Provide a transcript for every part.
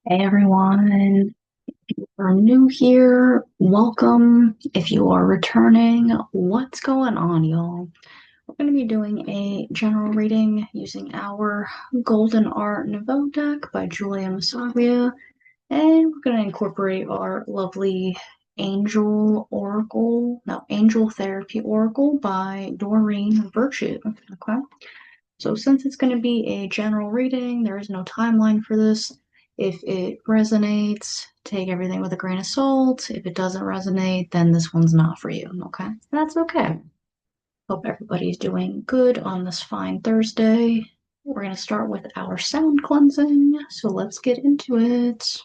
Hey everyone, if you are new here, welcome. If you are returning, what's going on, y'all? We're going to be doing a general reading using our Golden Art Nouveau deck by Julia Masavia, and we're going to incorporate our lovely Angel Therapy Oracle by Doreen Virtue. Okay. So since it's going to be a general reading, there is no timeline for this. If it resonates, take everything with a grain of salt. If it doesn't resonate, then this one's not for you, okay? That's okay. Hope everybody's doing good on this fine Thursday. We're going to start with our sound cleansing, so let's get into it.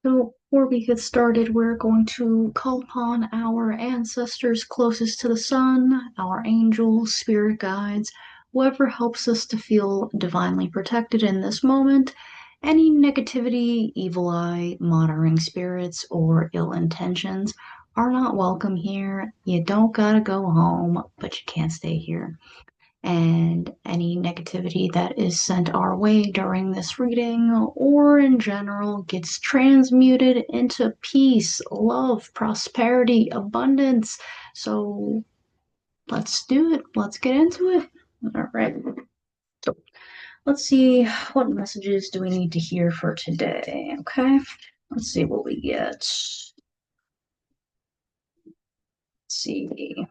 So before we get started, we're going to call upon our ancestors closest to the sun, our angels, spirit guides, whoever helps us to feel divinely protected in this moment. Any negativity, evil eye, monitoring spirits, or ill intentions are not welcome here. You don't gotta go home, but you can't stay here, and any negativity that is sent our way during this reading or in general gets transmuted into peace, love, prosperity, abundance. So let's do it. Let's get into it. All right. So let's see, what messages do we need to hear for today? Okay. Let's see what we get. Let's see.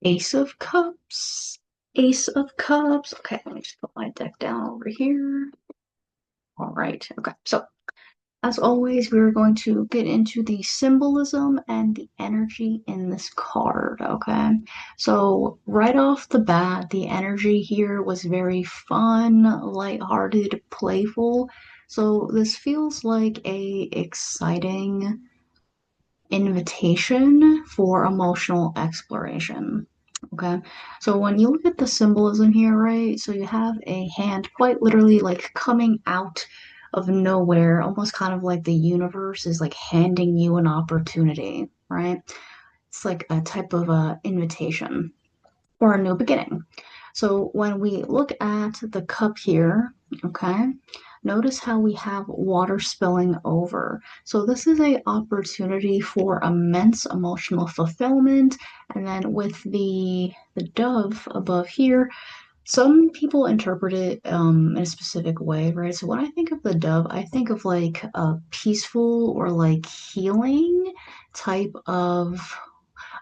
Ace of Cups. Ace of Cups. Okay, let me just put my deck down over here. All right. Okay. So, as always, we're going to get into the symbolism and the energy in this card. Okay. So, right off the bat, the energy here was very fun, lighthearted, playful. So, this feels like a exciting invitation for emotional exploration. Okay, so when you look at the symbolism here, right? So you have a hand quite literally like coming out of nowhere, almost kind of like the universe is like handing you an opportunity, right? It's like a type of invitation for a new beginning. So when we look at the cup here, okay, notice how we have water spilling over. So this is a opportunity for immense emotional fulfillment. And then with the dove above here, some people interpret it in a specific way, right? So when I think of the dove, I think of like a peaceful or like healing type of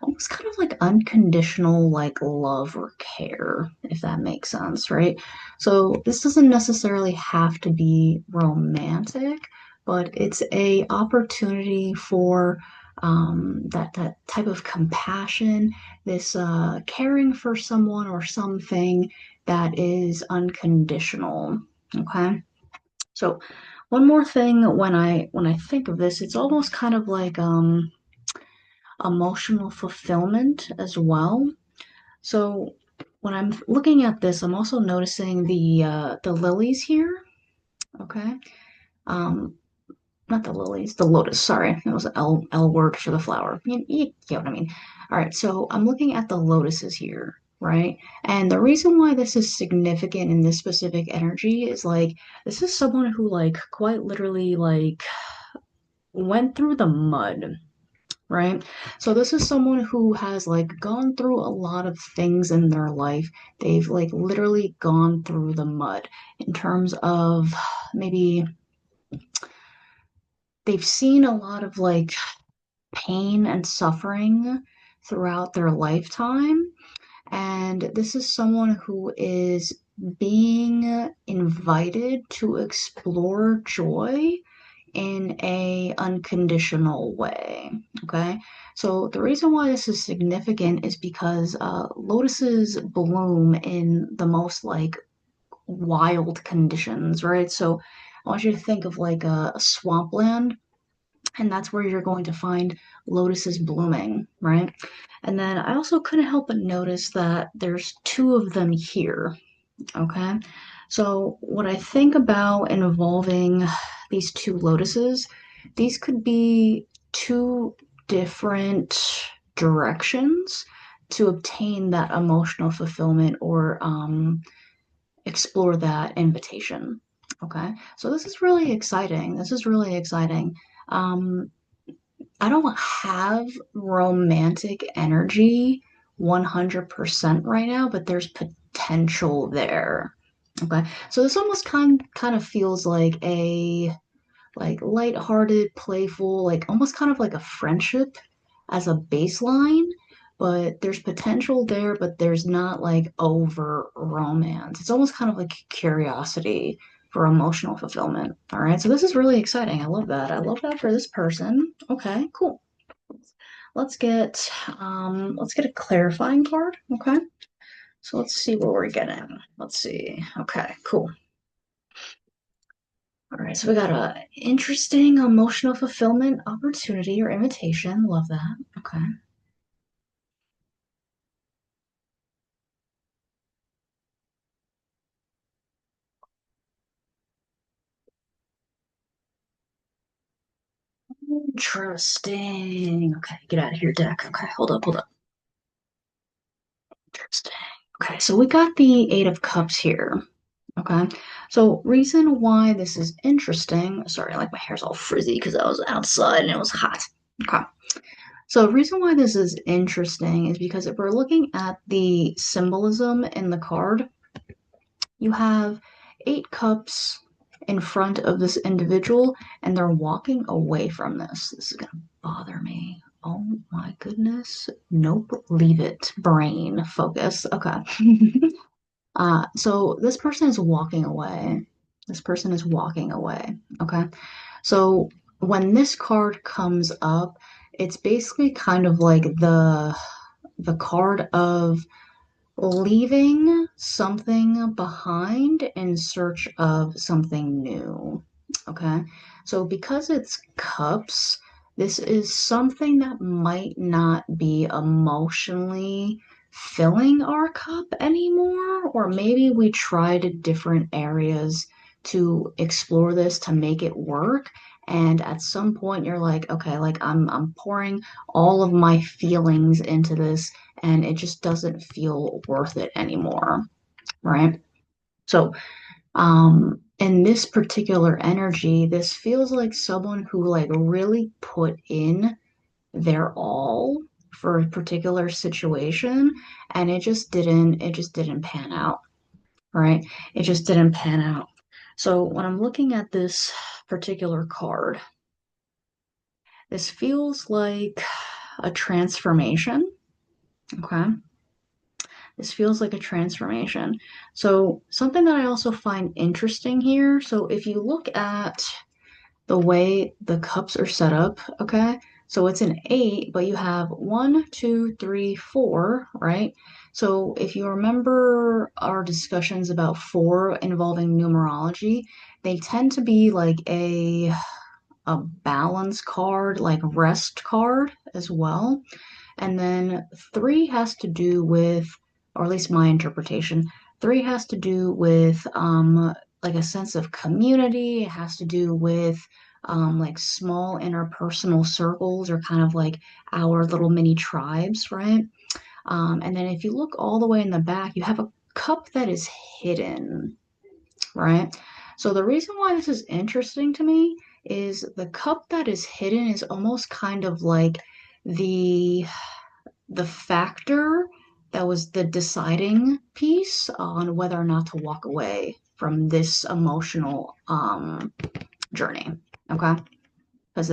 almost kind of like unconditional like love or care, if that makes sense, right? So this doesn't necessarily have to be romantic, but it's a opportunity for that type of compassion, this caring for someone or something that is unconditional. Okay, so one more thing when I think of this, it's almost kind of like emotional fulfillment as well. So when I'm looking at this, I'm also noticing the lilies here. Okay. Um, Not the lilies, the lotus. Sorry, it was an L word for the flower. You get what I mean. All right, so I'm looking at the lotuses here, right? And the reason why this is significant in this specific energy is like this is someone who like quite literally like went through the mud, right? So this is someone who has like gone through a lot of things in their life. They've like literally gone through the mud in terms of maybe they've seen a lot of like pain and suffering throughout their lifetime. And this is someone who is being invited to explore joy in a unconditional way. Okay. So the reason why this is significant is because lotuses bloom in the most like wild conditions, right? So I want you to think of like a swampland, and that's where you're going to find lotuses blooming, right? And then I also couldn't help but notice that there's two of them here, okay? So what I think about involving these two lotuses, these could be two different directions to obtain that emotional fulfillment or explore that invitation. Okay, so this is really exciting. This is really exciting. Um, I don't have romantic energy 100% right now, but there's potential there. Okay, so this almost kind of feels like a like lighthearted, playful, like almost kind of like a friendship as a baseline, but there's potential there, but there's not like over romance. It's almost kind of like curiosity for emotional fulfillment. All right, so this is really exciting. I love that. I love that for this person. Okay, cool. Let's get a clarifying card. Okay. So let's see what we're getting. Let's see. Okay, cool. All right, so we got a interesting emotional fulfillment opportunity or invitation. Love that. Okay. Interesting. Okay, get out of here, deck. Okay, hold up, hold up. Interesting. Okay, so we got the Eight of Cups here. Okay, so reason why this is interesting. Sorry, like my hair's all frizzy because I was outside and it was hot. Okay. So, reason why this is interesting is because if we're looking at the symbolism in the card, you have eight cups in front of this individual, and they're walking away from this. This is going to bother me. Oh my goodness. Nope, leave it. Brain, focus. Okay. So this person is walking away. This person is walking away. Okay. So when this card comes up, it's basically kind of like the card of leaving something behind in search of something new. Okay. So because it's cups, this is something that might not be emotionally filling our cup anymore, or maybe we tried different areas to explore this to make it work. And at some point you're like, okay, like I'm pouring all of my feelings into this and it just doesn't feel worth it anymore, right? So, in this particular energy, this feels like someone who like really put in their all for a particular situation and it just didn't pan out, right? It just didn't pan out. So, when I'm looking at this particular card, this feels like a transformation, okay? This feels like a transformation. So, something that I also find interesting here. So, if you look at the way the cups are set up, okay? So, it's an eight, but you have one, two, three, four, right? So, if you remember our discussions about four involving numerology, they tend to be like a balance card, like rest card as well. And then three has to do with, or at least my interpretation, three has to do with like a sense of community. It has to do with like small interpersonal circles or kind of like our little mini tribes, right? And then if you look all the way in the back, you have a cup that is hidden, right? So the reason why this is interesting to me is the cup that is hidden is almost kind of like the the factor that was the deciding piece on whether or not to walk away from this emotional journey. Okay. Because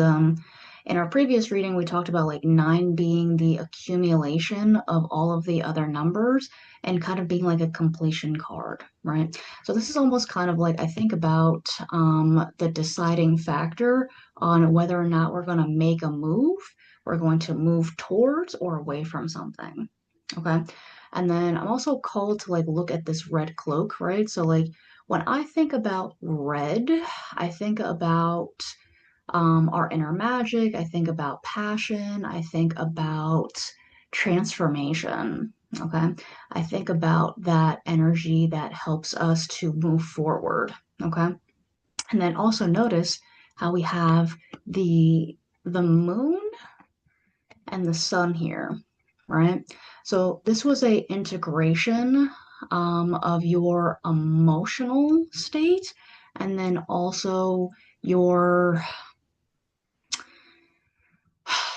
in our previous reading, we talked about like nine being the accumulation of all of the other numbers and kind of being like a completion card, right? So this is almost kind of like I think about the deciding factor on whether or not we're going to make a move, we're going to move towards or away from something. Okay. And then I'm also called to like look at this red cloak, right? So like when I think about red, I think about our inner magic. I think about passion. I think about transformation. Okay. I think about that energy that helps us to move forward. Okay. And then also notice how we have the moon and the sun here, right? So this was a integration of your emotional state and then also your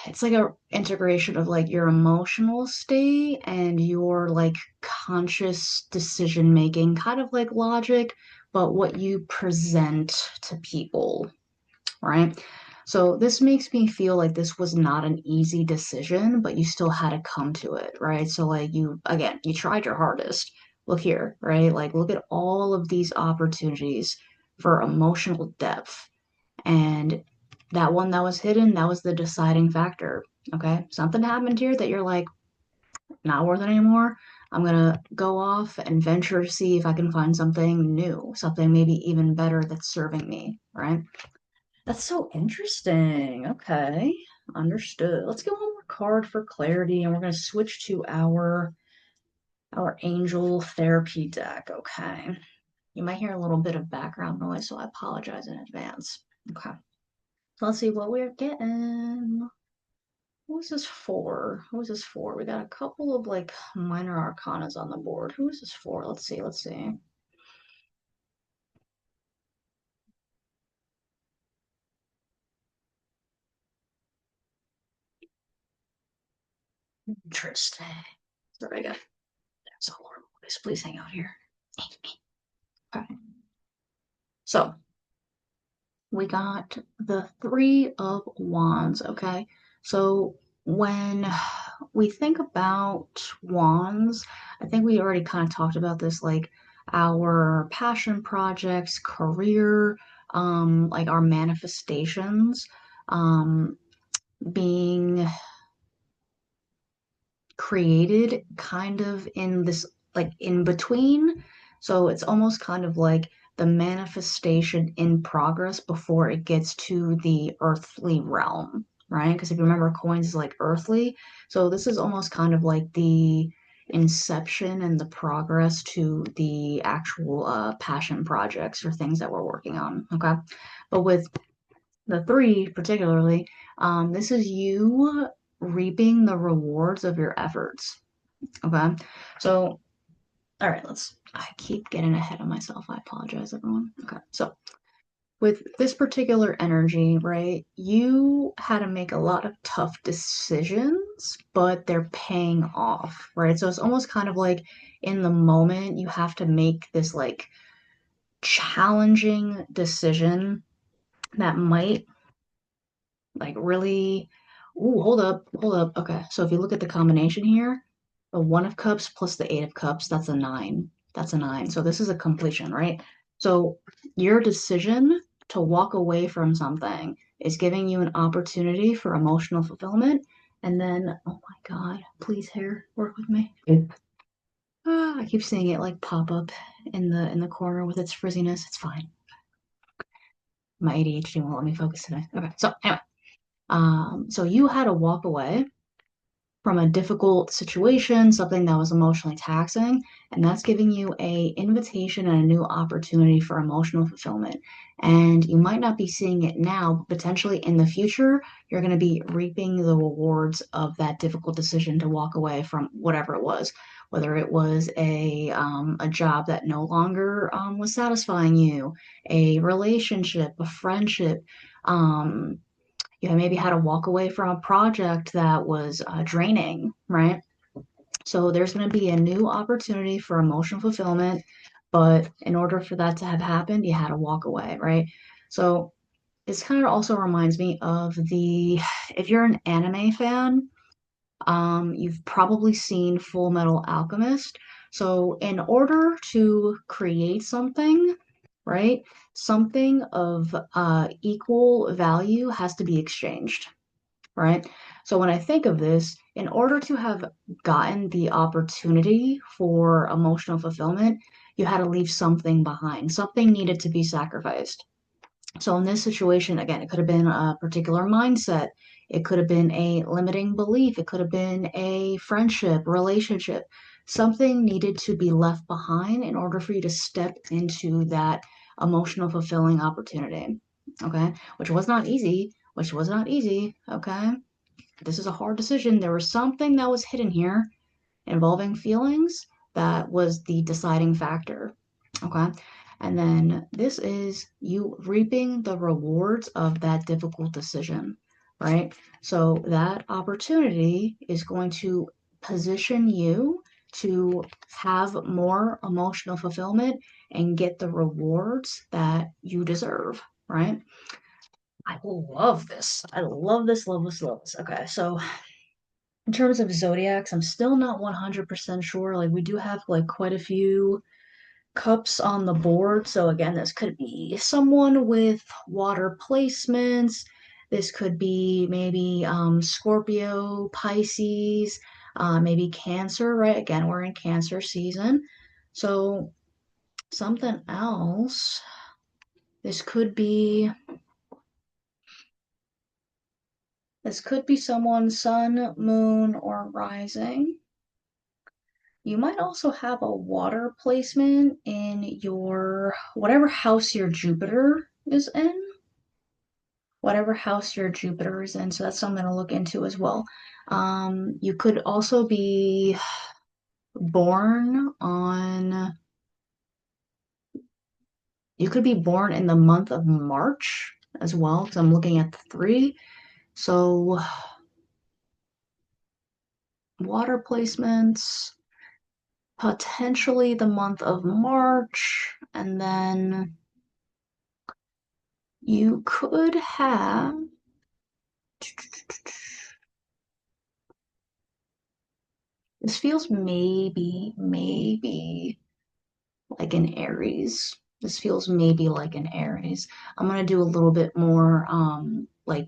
it's like a integration of like your emotional state and your like conscious decision making, kind of like logic, but what you present to people, right? So this makes me feel like this was not an easy decision, but you still had to come to it, right? So like you, again, you tried your hardest. Look here, right? Like look at all of these opportunities for emotional depth. And that one that was hidden, that was the deciding factor. Okay. Something happened here that you're like, not worth it anymore. I'm gonna go off and venture to see if I can find something new, something maybe even better that's serving me, right? That's so interesting. Okay. Understood. Let's get one more card for clarity, and we're gonna switch to our angel therapy deck. Okay. You might hear a little bit of background noise, so I apologize in advance. Okay. So let's see what we're getting. Who is this for? Who is this for? We got a couple of like minor arcanas on the board. Who is this for? Let's see. Let's see. Interesting. Sorry, I got that's a horrible voice. Please hang out here. Okay. So we got the Three of Wands. Okay. So when we think about wands, I think we already kind of talked about this, like our passion projects, career, like our manifestations, um, being created kind of in this like in between. So it's almost kind of like the manifestation in progress before it gets to the earthly realm, right? Because if you remember, coins is like earthly. So this is almost kind of like the inception and the progress to the actual passion projects or things that we're working on. Okay. But with the three particularly, this is you reaping the rewards of your efforts. Okay. So, all right, I keep getting ahead of myself. I apologize, everyone. Okay. So, with this particular energy, right, you had to make a lot of tough decisions, but they're paying off, right? So, it's almost kind of like in the moment, you have to make this like challenging decision that might like really, ooh, hold up. Okay, so if you look at the combination here, the One of Cups plus the Eight of Cups, that's a nine. That's a nine. So this is a completion, right? So your decision to walk away from something is giving you an opportunity for emotional fulfillment. And then, oh my God, please, hair, work with me. Ah, I keep seeing it like pop up in the corner with its frizziness. It's fine. My ADHD won't let me focus today. Okay, so anyway. So you had to walk away from a difficult situation, something that was emotionally taxing, and that's giving you a invitation and a new opportunity for emotional fulfillment. And you might not be seeing it now, but potentially in the future, you're going to be reaping the rewards of that difficult decision to walk away from whatever it was, whether it was a job that no longer was satisfying you, a relationship, a friendship. You know, maybe had to walk away from a project that was draining, right? So there's going to be a new opportunity for emotional fulfillment, but in order for that to have happened, you had to walk away, right? So This kind of also reminds me of if you're an anime fan, you've probably seen Full Metal Alchemist. So, in order to create something, right, something of equal value has to be exchanged, right? So, when I think of this, in order to have gotten the opportunity for emotional fulfillment, you had to leave something behind. Something needed to be sacrificed. So in this situation, again, it could have been a particular mindset. It could have been a limiting belief. It could have been a friendship, relationship. Something needed to be left behind in order for you to step into that emotional fulfilling opportunity. Okay. Which was not easy, which was not easy. Okay. This is a hard decision. There was something that was hidden here involving feelings that was the deciding factor. Okay. And then this is you reaping the rewards of that difficult decision, right? So that opportunity is going to position you to have more emotional fulfillment and get the rewards that you deserve, right? I love this. I love this, love this, love this. Okay, so in terms of zodiacs, I'm still not 100% sure. Like, we do have like quite a few cups on the board. So, again, this could be someone with water placements. This could be maybe Scorpio, Pisces, maybe Cancer, right? Again, we're in Cancer season. So, something else. This could be this could be someone's sun, moon, or rising. You might also have a water placement in your whatever house your Jupiter is in. Whatever house your Jupiter is in. So that's something to look into as well. You could also be born on, you could be born in the month of March as well, because I'm looking at the three. So water placements, potentially the month of March, and then you could have. This feels maybe like an Aries. This feels maybe like an Aries. I'm gonna do a little bit more, like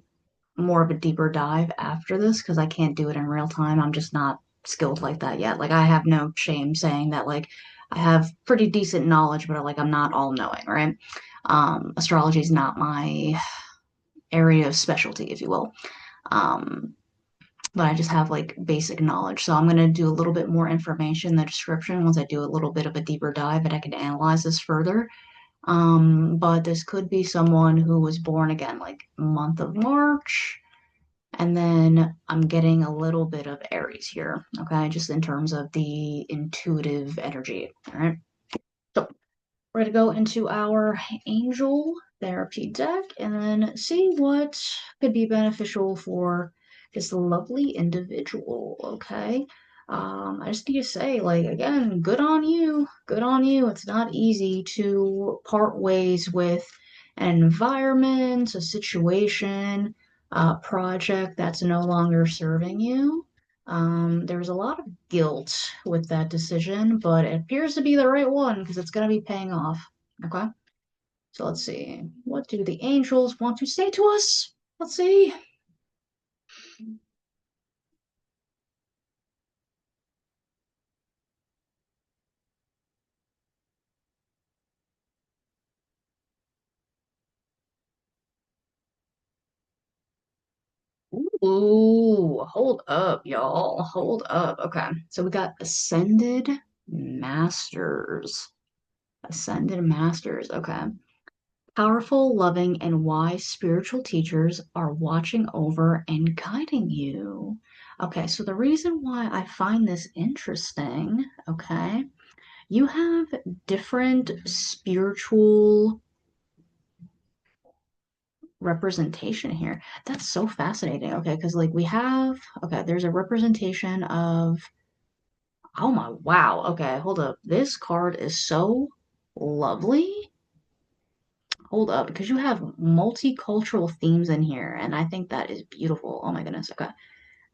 more of a deeper dive after this because I can't do it in real time. I'm just not skilled like that yet. Like, I have no shame saying that, like, I have pretty decent knowledge, but like I'm not all knowing, right? Astrology is not my area of specialty, if you will. Um, but I just have like basic knowledge. So I'm going to do a little bit more information in the description once I do a little bit of a deeper dive and I can analyze this further. But this could be someone who was born again, like month of March. And then I'm getting a little bit of Aries here, okay, just in terms of the intuitive energy. All right. So we're going to go into our angel therapy deck and then see what could be beneficial for this lovely individual. Okay. I just need to say, like, again, good on you. Good on you. It's not easy to part ways with an environment, a situation, a project that's no longer serving you. There's a lot of guilt with that decision, but it appears to be the right one because it's going to be paying off. Okay. So let's see. What do the angels want to say to us? Let's see. Ooh, hold up, y'all. Hold up. Okay. So we got Ascended Masters. Ascended Masters. Okay. Powerful, loving, and wise spiritual teachers are watching over and guiding you. Okay, so the reason why I find this interesting, okay, you have different spiritual representation here. That's so fascinating. Okay, because like we have, okay, there's a representation of, oh my, wow. Okay, hold up. This card is so lovely. Hold up, because you have multicultural themes in here, and I think that is beautiful. Oh my goodness. Okay.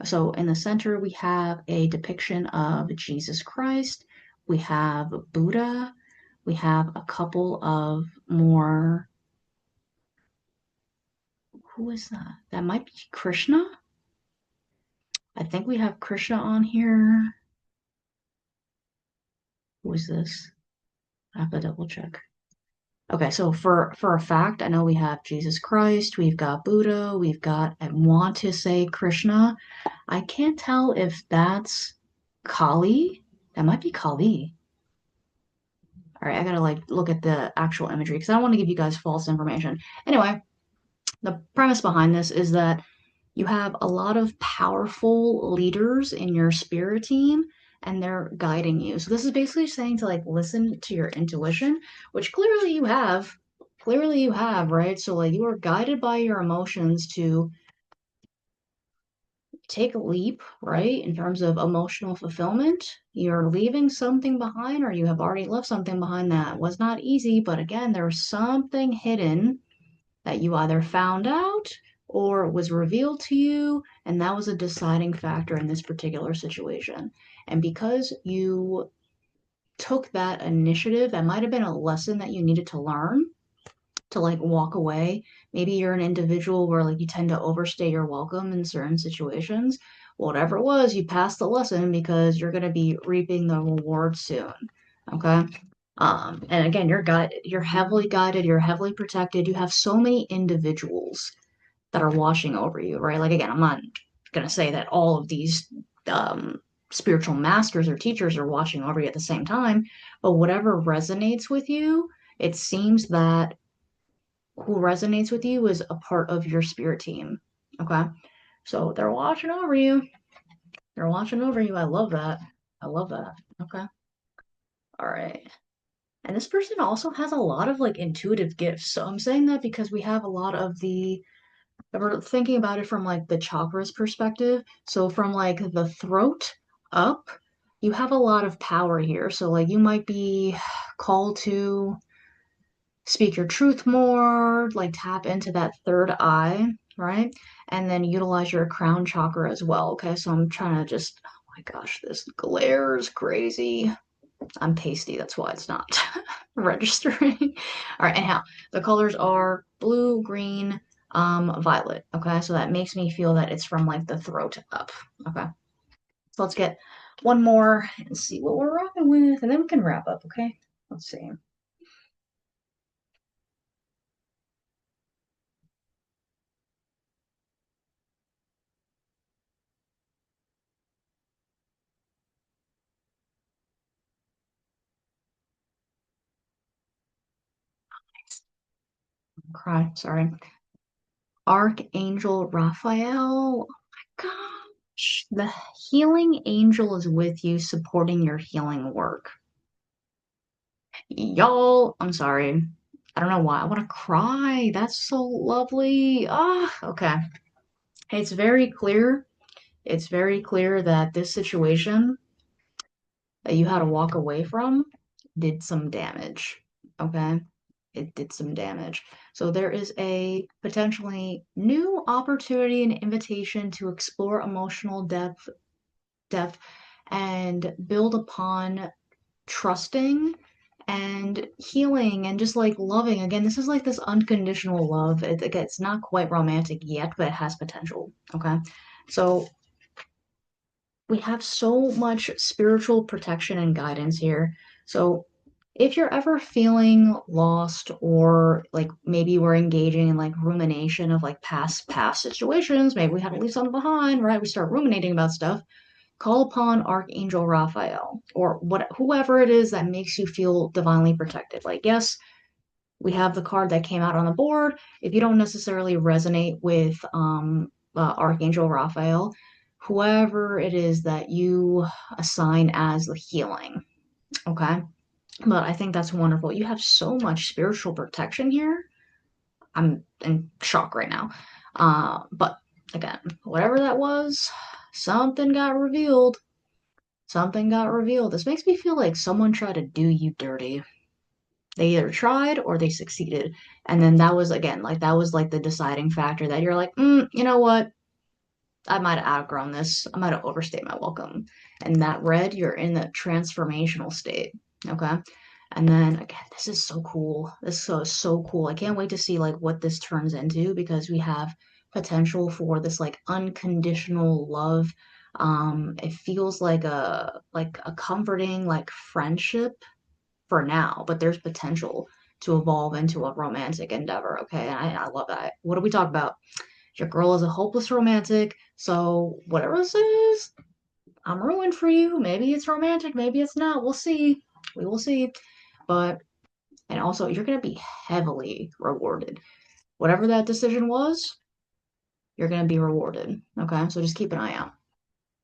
So in the center, we have a depiction of Jesus Christ. We have Buddha. We have a couple of more. Who is that? That might be Krishna. I think we have Krishna on here. Who is this? I have to double check. Okay, so for a fact, I know we have Jesus Christ, we've got Buddha, we've got, I want to say Krishna. I can't tell if that's Kali. That might be Kali. All right, I gotta like look at the actual imagery because I don't want to give you guys false information. Anyway, the premise behind this is that you have a lot of powerful leaders in your spirit team and they're guiding you. So this is basically saying to like listen to your intuition, which clearly you have. Clearly you have, right? So like you are guided by your emotions to take a leap, right? In terms of emotional fulfillment, you're leaving something behind or you have already left something behind that was not easy, but again, there's something hidden that you either found out or was revealed to you, and that was a deciding factor in this particular situation. And because you took that initiative, that might have been a lesson that you needed to learn to like walk away. Maybe you're an individual where like you tend to overstay your welcome in certain situations. Whatever it was, you passed the lesson because you're going to be reaping the reward soon. Okay. And again, you're guided, you're heavily guided, you're heavily protected. You have so many individuals that are washing over you, right? Like again, I'm not gonna say that all of these spiritual masters or teachers are watching over you at the same time, but whatever resonates with you, it seems that who resonates with you is a part of your spirit team. Okay. So they're watching over you. They're watching over you. I love that. I love that. Okay. All right. And this person also has a lot of like intuitive gifts. So I'm saying that because we have a lot of the we're thinking about it from like the chakras perspective. So from like the throat up, you have a lot of power here. So like you might be called to speak your truth more, like tap into that third eye, right? And then utilize your crown chakra as well. Okay, so I'm trying to just, oh my gosh, this glare is crazy. I'm pasty, that's why it's not registering. All right, anyhow, the colors are blue, green, violet. Okay, so that makes me feel that it's from like the throat up. Okay, so let's get one more and see what we're rocking with, and then we can wrap up. Okay, let's see. Cry, sorry. Archangel Raphael. Oh my gosh, the healing angel is with you, supporting your healing work. Y'all, I'm sorry. I don't know why. I want to cry. That's so lovely. Ah, okay. It's very clear. It's very clear that this situation that you had to walk away from did some damage. Okay? It did some damage. So there is a potentially new opportunity and invitation to explore emotional depth and build upon trusting and healing and just like loving. Again, this is like this unconditional love. Again, it's not quite romantic yet, but it has potential. Okay. So we have so much spiritual protection and guidance here. So if you're ever feeling lost or like maybe we're engaging in like rumination of like past situations, maybe we had to leave something behind, right? We start ruminating about stuff. Call upon Archangel Raphael or what whoever it is that makes you feel divinely protected. Like, yes, we have the card that came out on the board. If you don't necessarily resonate with Archangel Raphael, whoever it is that you assign as the healing, okay? But I think that's wonderful. You have so much spiritual protection here. I'm in shock right now. But again, whatever that was, something got revealed. Something got revealed. This makes me feel like someone tried to do you dirty. They either tried or they succeeded. And then that was again, like that was like the deciding factor that you're like, you know what? I might have outgrown this. I might have overstayed my welcome. And that red, you're in the transformational state. Okay. And then again, this is so cool. This is so cool. I can't wait to see like what this turns into because we have potential for this like unconditional love. It feels like a comforting like friendship for now, but there's potential to evolve into a romantic endeavor. Okay. And I love that. What do we talk about? Your girl is a hopeless romantic, so whatever this is, I'm ruined for you. Maybe it's romantic, maybe it's not. We'll see. We will see. But, and also, you're going to be heavily rewarded. Whatever that decision was, you're going to be rewarded. Okay, so just keep an eye out.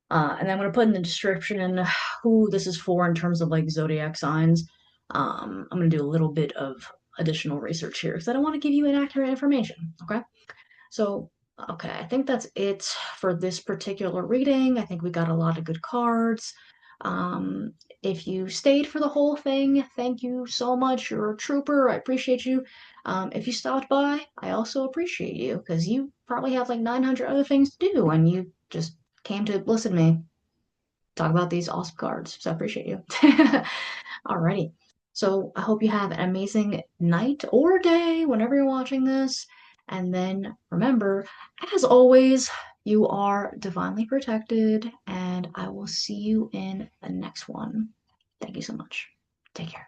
And then I'm going to put in the description who this is for in terms of like zodiac signs. I'm going to do a little bit of additional research here because I don't want to give you inaccurate information. Okay. So, okay, I think that's it for this particular reading. I think we got a lot of good cards. Um, if you stayed for the whole thing, thank you so much. You're a trooper. I appreciate you. If you stopped by, I also appreciate you because you probably have like 900 other things to do and you just came to listen to me talk about these awesome cards. So I appreciate you. Alrighty. So I hope you have an amazing night or day whenever you're watching this. And then remember, as always, you are divinely protected, and I will see you in the next one. Thank you so much. Take care.